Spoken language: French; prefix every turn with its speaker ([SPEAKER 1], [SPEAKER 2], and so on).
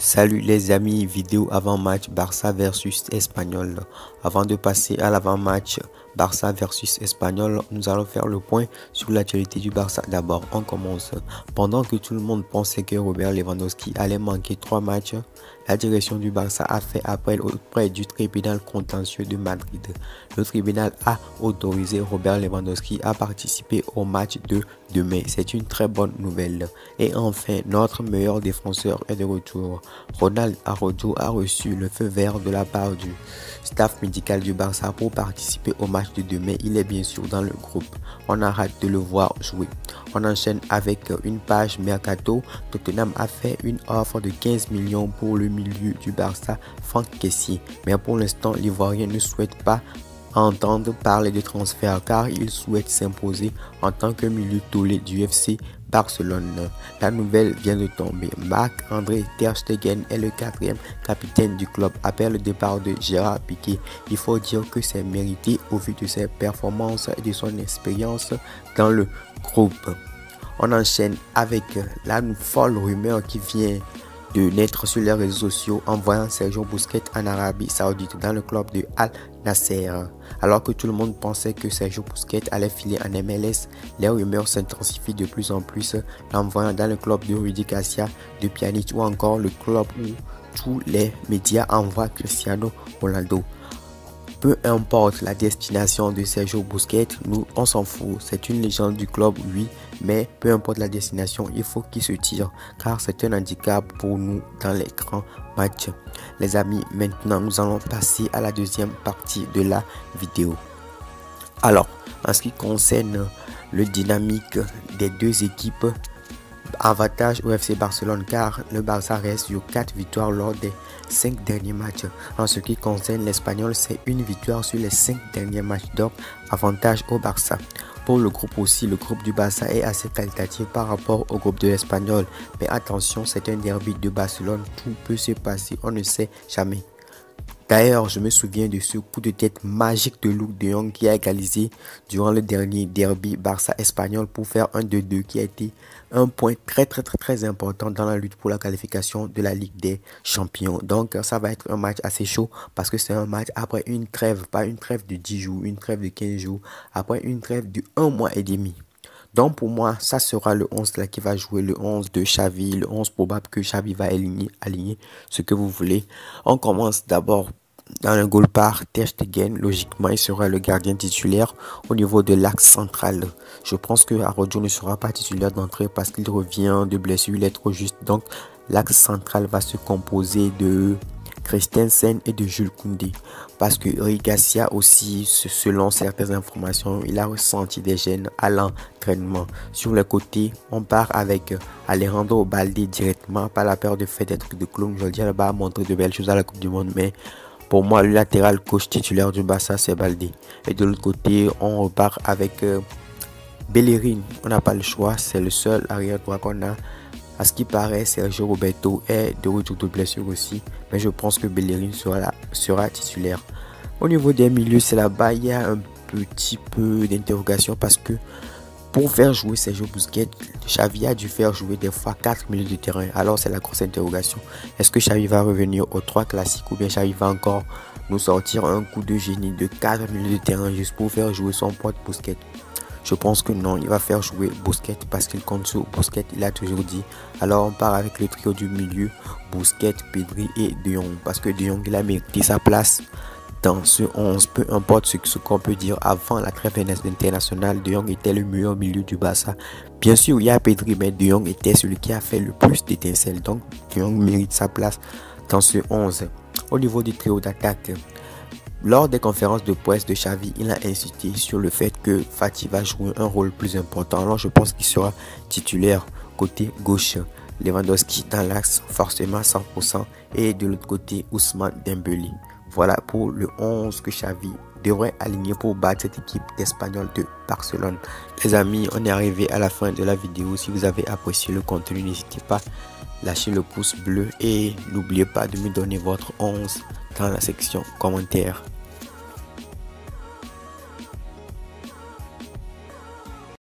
[SPEAKER 1] Salut les amis, vidéo avant-match Barça versus Espagnol. Avant de passer à l'avant-match Barça versus Espagnol, nous allons faire le point sur l'actualité du Barça. D'abord, on commence. Pendant que tout le monde pensait que Robert Lewandowski allait manquer 3 matchs, la direction du Barça a fait appel auprès du tribunal contentieux de Madrid. Le tribunal a autorisé Robert Lewandowski à participer au match de demain. C'est une très bonne nouvelle. Et enfin, notre meilleur défenseur est de retour. Ronald Araujo a reçu le feu vert de la part du staff médical du Barça pour participer au match de demain. Il est bien sûr dans le groupe. On a hâte de le voir jouer. On enchaîne avec une page Mercato. Tottenham a fait une offre de 15 millions pour le milieu du Barça, Franck Kessié. Mais pour l'instant, l'Ivoirien ne souhaite pas entendre parler de transfert car il souhaite s'imposer en tant que milieu tollé du FC Barcelone. La nouvelle vient de tomber. Marc-André Ter Stegen est le 4e capitaine du club après le départ de Gérard Piqué. Il faut dire que c'est mérité au vu de ses performances et de son expérience dans le groupe. On enchaîne avec la folle rumeur qui vient de naître sur les réseaux sociaux en voyant Sergio Busquets en Arabie Saoudite dans le club de Al Nasser. Alors que tout le monde pensait que Sergio Busquets allait filer en MLS, les rumeurs s'intensifient de plus en plus, l'envoyant dans le club de Rudy Garcia, de Pjanic ou encore le club où tous les médias envoient Cristiano Ronaldo. Peu importe la destination de Sergio Busquets, nous on s'en fout, c'est une légende du club oui, mais peu importe la destination, il faut qu'il se tire car c'est un handicap pour nous dans les grands matchs. Les amis, maintenant nous allons passer à la deuxième partie de la vidéo. Alors, en ce qui concerne le dynamique des deux équipes, avantage au FC Barcelone car le Barça reste sur 4 victoires lors des 5 derniers matchs. En ce qui concerne l'Espagnol, c'est une victoire sur les 5 derniers matchs, donc avantage au Barça. Pour le groupe aussi, le groupe du Barça est assez qualitatif par rapport au groupe de l'Espagnol. Mais attention, c'est un derby de Barcelone, tout peut se passer, on ne sait jamais. D'ailleurs, je me souviens de ce coup de tête magique de Luuk de Jong qui a égalisé durant le dernier derby Barça-Espagnol pour faire un 2-2 qui a été un point très important dans la lutte pour la qualification de la Ligue des Champions. Donc, ça va être un match assez chaud parce que c'est un match après une trêve, pas une trêve de 10 jours, une trêve de 15 jours, après une trêve de 1 mois et demi. Donc pour moi, ça sera le 11 là qui va jouer, le 11 de Xavi, le 11 probable que Xavi va aligner ce que vous voulez. On commence d'abord dans le goal par Ter Stegen. Logiquement, il sera le gardien titulaire au niveau de l'axe central. Je pense que Araujo ne sera pas titulaire d'entrée parce qu'il revient de blessure, il est trop juste. Donc l'axe central va se composer de Christensen et de Jules Koundé parce que Rudy Garcia aussi, selon certaines informations, il a ressenti des gênes à l'entraînement. Sur le côté, on part avec Alejandro Balde directement, pas la peur de faire des trucs de clown. Jordi Alba a montré de belles choses à la Coupe du Monde, mais pour moi, le latéral gauche titulaire du Barça, c'est Balde. Et de l'autre côté, on repart avec Bellerin. On n'a pas le choix, c'est le seul arrière droit qu'on a. À ce qui paraît, Sergio Roberto est de retour de blessure aussi, mais je pense que Bellerin sera titulaire. Au niveau des milieux, c'est là-bas, il y a un petit peu d'interrogation parce que pour faire jouer Sergio Busquets, Xavi a dû faire jouer des fois 4 milieux de terrain. Alors c'est la grosse interrogation. Est-ce que Xavi va revenir aux 3 classiques ou bien Xavi va encore nous sortir un coup de génie de 4 milieux de terrain juste pour faire jouer son pote Busquets? Je pense que non, il va faire jouer Busquets parce qu'il compte sur Busquets, il a toujours dit. Alors on part avec le trio du milieu, Busquets, Pedri et De Jong. Parce que De Jong, il a mérité sa place dans ce 11. Peu importe ce qu'on peut dire, avant la trêve internationale, De Jong était le meilleur milieu du Barça. Bien sûr, il y a Pedri, mais De Jong était celui qui a fait le plus d'étincelles. Donc De Jong mérite sa place dans ce 11. Au niveau du trio d'attaque, lors des conférences de presse de Xavi, il a insisté sur le fait que Fati va jouer un rôle plus important. Alors je pense qu'il sera titulaire côté gauche. Lewandowski dans l'axe forcément 100% et de l'autre côté Ousmane Dembélé. Voilà pour le 11 que Xavi devrait aligner pour battre cette équipe d'Espagnols de Barcelone. Les amis, on est arrivé à la fin de la vidéo. Si vous avez apprécié le contenu, n'hésitez pas à lâcher le pouce bleu et n'oubliez pas de me donner votre 11 dans la section commentaires.